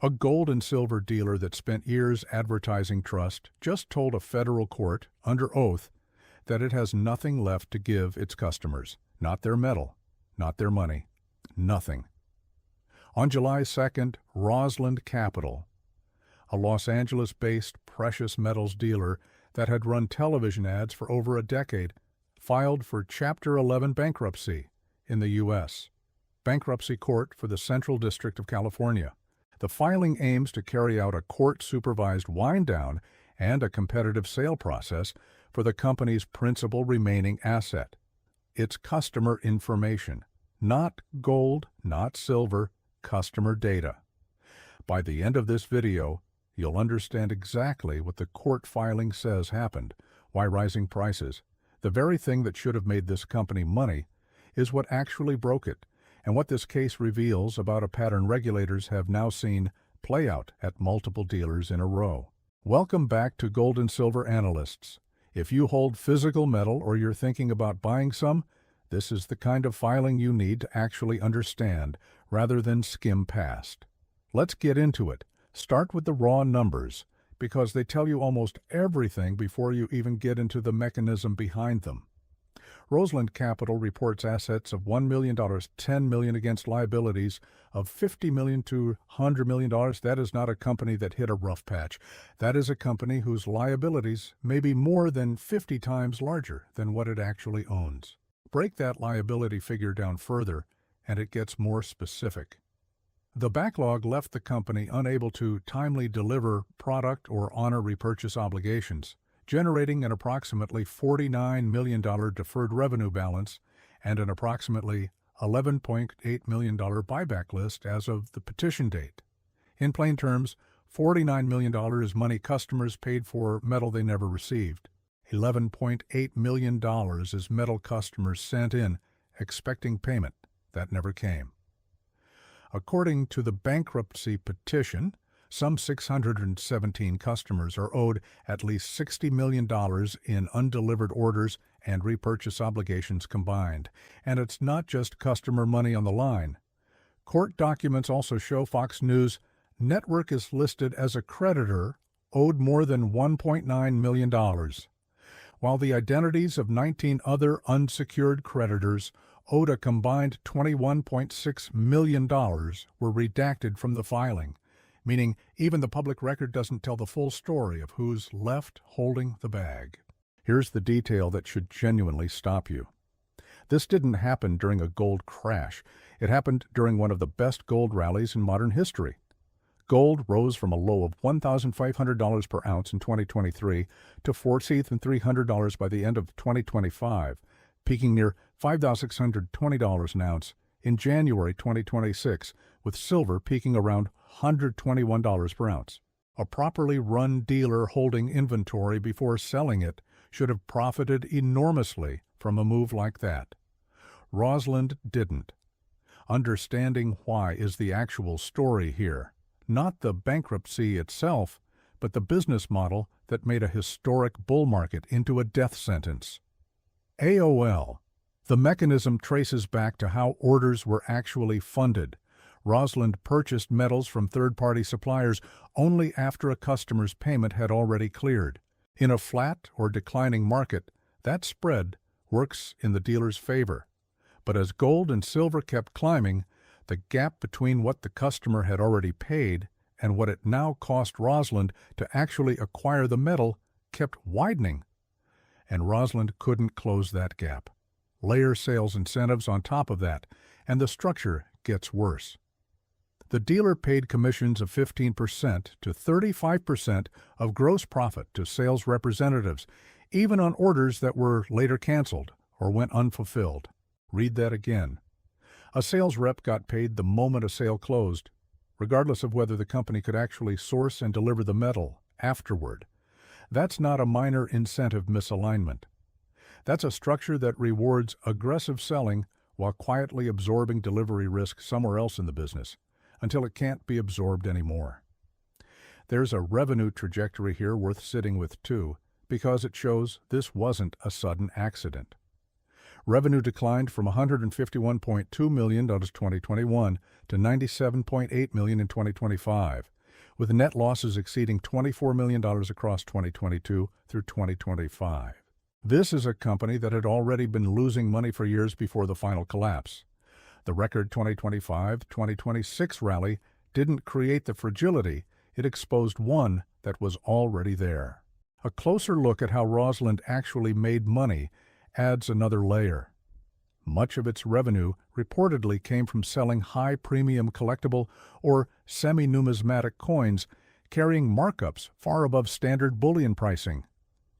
A gold and silver dealer that spent years advertising trust just told a federal court, under oath, that it has nothing left to give its customers. Not their metal, not their money, nothing. On July 2nd, Rosland Capital, a Los Angeles-based precious metals dealer that had run television ads for over a decade, filed for Chapter 11 bankruptcy in the U.S. Bankruptcy Court for the Central District of California. The filing aims to carry out a court-supervised wind-down and a competitive sale process for the company's principal remaining asset, its customer information. Not gold, not silver, customer data. By the end of this video, you'll understand exactly what the court filing says happened, why rising prices, the very thing that should have made this company money, is what actually broke it, and what this case reveals about a pattern regulators have now seen play out at multiple dealers in a row. Welcome back to Gold and Silver Analysts. If you hold physical metal or you're thinking about buying some, this is the kind of filing you need to actually understand rather than skim past. Let's get into it. Start with the raw numbers, because they tell you almost everything before you even get into the mechanism behind them. Rosland Capital reports assets of $1 million, $10 million against liabilities of $50 million to $100 million. That is not a company that hit a rough patch. That is a company whose liabilities may be more than 50 times larger than what it actually owns. Break that liability figure down further, and it gets more specific. The backlog left the company unable to timely deliver product or honor repurchase obligations, generating an approximately $49 million deferred revenue balance and an approximately $11.8 million buyback list as of the petition date. In plain terms, $49 million is money customers paid for metal they never received. $11.8 million is metal customers sent in expecting payment that never came. According to the bankruptcy petition, some 617 customers are owed at least $60 million in undelivered orders and repurchase obligations combined. And it's not just customer money on the line. Court documents also show Fox News Network is listed as a creditor owed more than $1.9 million, while the identities of 19 other unsecured creditors owed a combined $21.6 million were redacted from the filing, meaning even the public record doesn't tell the full story of who's left holding the bag. Here's the detail that should genuinely stop you. This didn't happen during a gold crash. It happened during one of the best gold rallies in modern history. Gold rose from a low of $1,500 per ounce in 2023 to $4,300 by the end of 2025, peaking near $5,620 an ounce in January 2026, with silver peaking around $121 per ounce. A properly run dealer holding inventory before selling it should have profited enormously from a move like that. Rosland didn't. Understanding why is the actual story here. Not the bankruptcy itself, but the business model that made a historic bull market into a death sentence. AOL. The mechanism traces back to how orders were actually funded. Rosland purchased metals from third-party suppliers only after a customer's payment had already cleared. In a flat or declining market, that spread works in the dealer's favor. But as gold and silver kept climbing, the gap between what the customer had already paid and what it now cost Rosland to actually acquire the metal kept widening. And Rosland couldn't close that gap. Layer sales incentives on top of that, and the structure gets worse. The dealer paid commissions of 15% to 35% of gross profit to sales representatives, even on orders that were later canceled or went unfulfilled. Read that again. A sales rep got paid the moment a sale closed, regardless of whether the company could actually source and deliver the metal afterward. That's not a minor incentive misalignment. That's a structure that rewards aggressive selling while quietly absorbing delivery risk somewhere else in the business, until it can't be absorbed anymore. There's a revenue trajectory here worth sitting with too, because it shows this wasn't a sudden accident. Revenue declined from $151.2 million in 2021 to $97.8 million in 2025, with net losses exceeding $24 million across 2022 through 2025. This is a company that had already been losing money for years before the final collapse. The record 2025-2026 rally didn't create the fragility, it exposed one that was already there. A closer look at how Rosland actually made money adds another layer. Much of its revenue reportedly came from selling high-premium collectible or semi-numismatic coins carrying markups far above standard bullion pricing.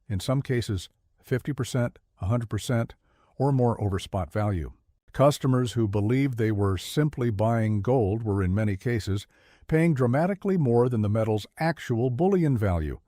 In some cases, 50%, 100%, or more over spot value. Customers who believed they were simply buying gold were in many cases paying dramatically more than the metal's actual bullion value.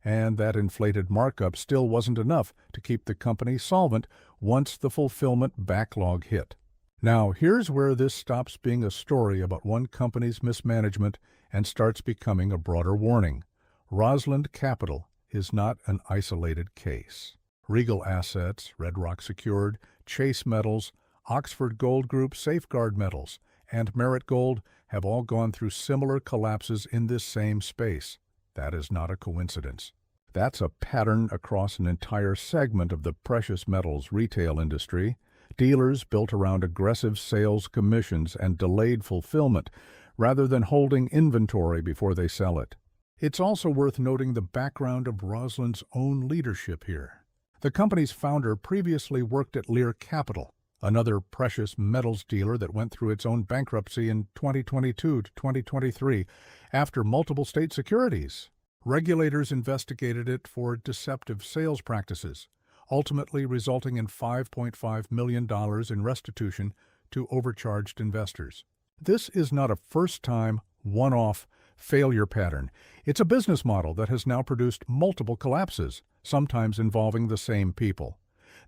And that inflated markup still wasn't enough to keep the company solvent once the fulfillment backlog hit. Now, here's where this stops being a story about one company's mismanagement and starts becoming a broader warning. Rosland Capital is not an isolated case. Regal Assets, Red Rock Secured, Chase Metals, Oxford Gold Group, Safeguard Metals, and Merit Gold have all gone through similar collapses in this same space. That is not a coincidence. That's a pattern across an entire segment of the precious metals retail industry. Dealers built around aggressive sales commissions and delayed fulfillment, rather than holding inventory before they sell it. It's also worth noting the background of Rosland's own leadership here. The company's founder previously worked at Lear Capital, another precious metals dealer that went through its own bankruptcy in 2022 to 2023 after multiple state securities. Regulators investigated it for deceptive sales practices, ultimately resulting in $5.5 million in restitution to overcharged investors. This is not a first-time, one-off failure pattern. It's a business model that has now produced multiple collapses, sometimes involving the same people.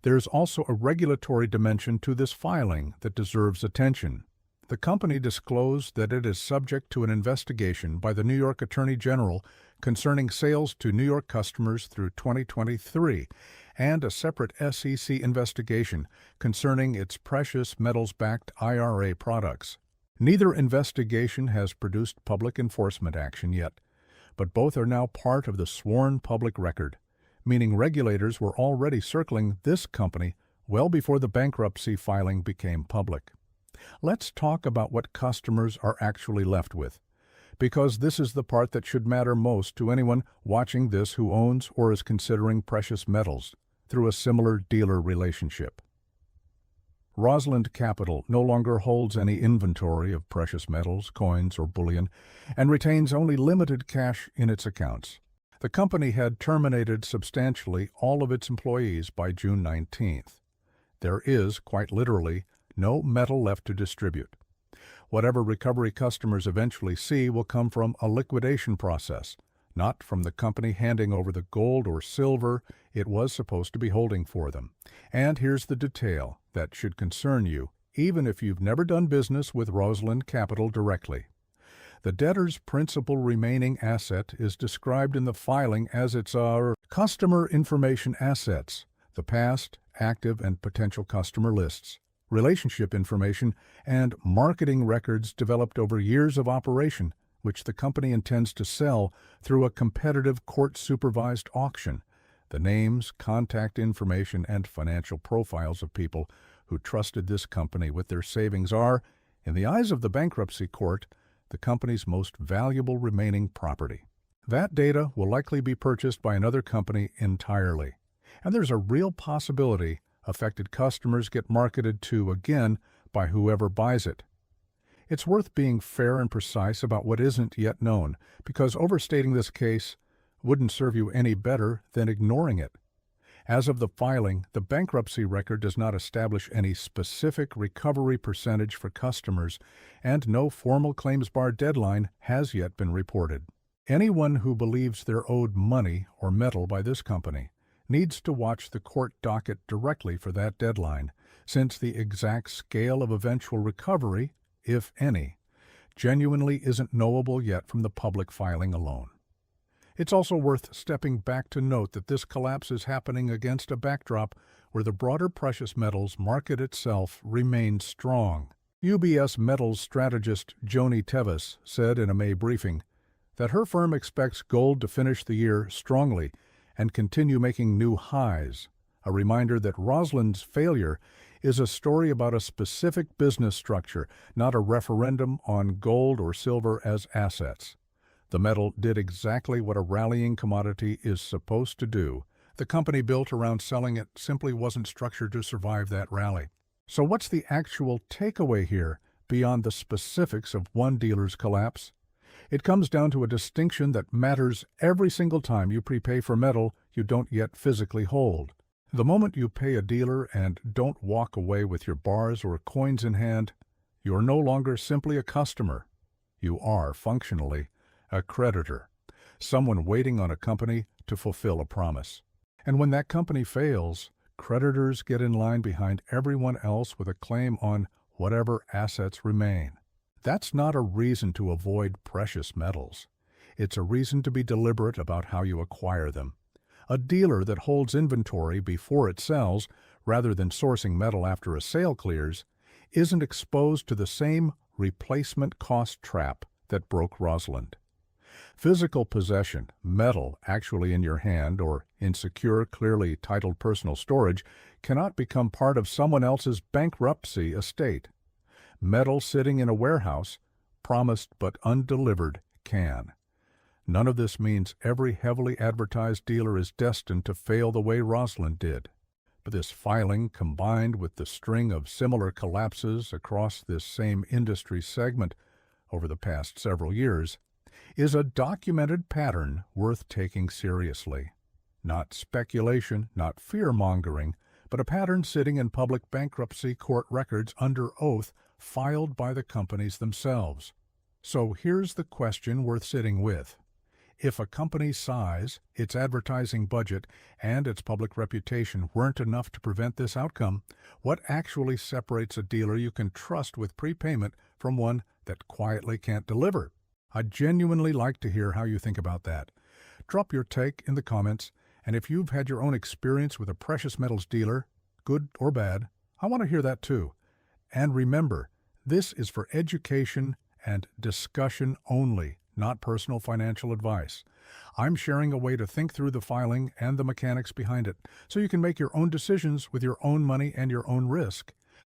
There's also a regulatory dimension to this filing that deserves attention. The company disclosed that it is subject to an investigation by the New York Attorney General concerning sales to New York customers through 2023 and a separate SEC investigation concerning its precious metals-backed IRA products. Neither investigation has produced public enforcement action yet, but both are now part of the sworn public record, meaning regulators were already circling this company well before the bankruptcy filing became public. Let's talk about what customers are actually left with, because this is the part that should matter most to anyone watching this who owns or is considering precious metals through a similar dealer relationship. Rosland Capital no longer holds any inventory of precious metals, coins, or bullion, and retains only limited cash in its accounts. The company had terminated substantially all of its employees by June 19th. There is, quite literally, no metal left to distribute. Whatever recovery customers eventually see will come from a liquidation process, not from the company handing over the gold or silver it was supposed to be holding for them. And here's the detail that should concern you, even if you've never done business with Rosland Capital directly. The debtor's principal remaining asset is described in the filing as its customer information assets, the past, active, and potential customer lists, relationship information, and marketing records developed over years of operation, which the company intends to sell through a competitive court-supervised auction. The names, contact information, and financial profiles of people who trusted this company with their savings are, in the eyes of the bankruptcy court, the company's most valuable remaining property. That data will likely be purchased by another company entirely, and there's a real possibility affected customers get marketed to again by whoever buys it. It's worth being fair and precise about what isn't yet known, because overstating this case wouldn't serve you any better than ignoring it. As of the filing, the bankruptcy record does not establish any specific recovery percentage for customers, and no formal claims bar deadline has yet been reported. Anyone who believes they're owed money or metal by this company needs to watch the court docket directly for that deadline, since the exact scale of eventual recovery, if any, genuinely isn't knowable yet from the public filing alone. It's also worth stepping back to note that this collapse is happening against a backdrop where the broader precious metals market itself remains strong. UBS metals strategist Joni Tevis said in a May briefing that her firm expects gold to finish the year strongly and continue making new highs, a reminder that Rosland's failure is a story about a specific business structure, not a referendum on gold or silver as assets. The metal did exactly what a rallying commodity is supposed to do. The company built around selling it simply wasn't structured to survive that rally. So what's the actual takeaway here beyond the specifics of one dealer's collapse? It comes down to a distinction that matters every single time you prepay for metal you don't yet physically hold. The moment you pay a dealer and don't walk away with your bars or coins in hand, you're no longer simply a customer. You are, functionally, a creditor, someone waiting on a company to fulfill a promise. And when that company fails, creditors get in line behind everyone else with a claim on whatever assets remain. That's not a reason to avoid precious metals. It's a reason to be deliberate about how you acquire them. A dealer that holds inventory before it sells, rather than sourcing metal after a sale clears, isn't exposed to the same replacement cost trap that broke Rosland. Physical possession, metal actually in your hand or in secure, clearly titled personal storage, cannot become part of someone else's bankruptcy estate. Metal sitting in a warehouse, promised but undelivered, can. None of this means every heavily advertised dealer is destined to fail the way Rosland did. But this filing, combined with the string of similar collapses across this same industry segment over the past several years, is a documented pattern worth taking seriously. Not speculation, not fear-mongering, but a pattern sitting in public bankruptcy court records under oath filed by the companies themselves. So here's the question worth sitting with. If a company's size, its advertising budget, and its public reputation weren't enough to prevent this outcome, what actually separates a dealer you can trust with prepayment from one that quietly can't deliver? I'd genuinely like to hear how you think about that. Drop your take in the comments, and if you've had your own experience with a precious metals dealer, good or bad, I want to hear that too. And remember, this is for education and discussion only, not personal financial advice. I'm sharing a way to think through the filing and the mechanics behind it, so you can make your own decisions with your own money and your own risk.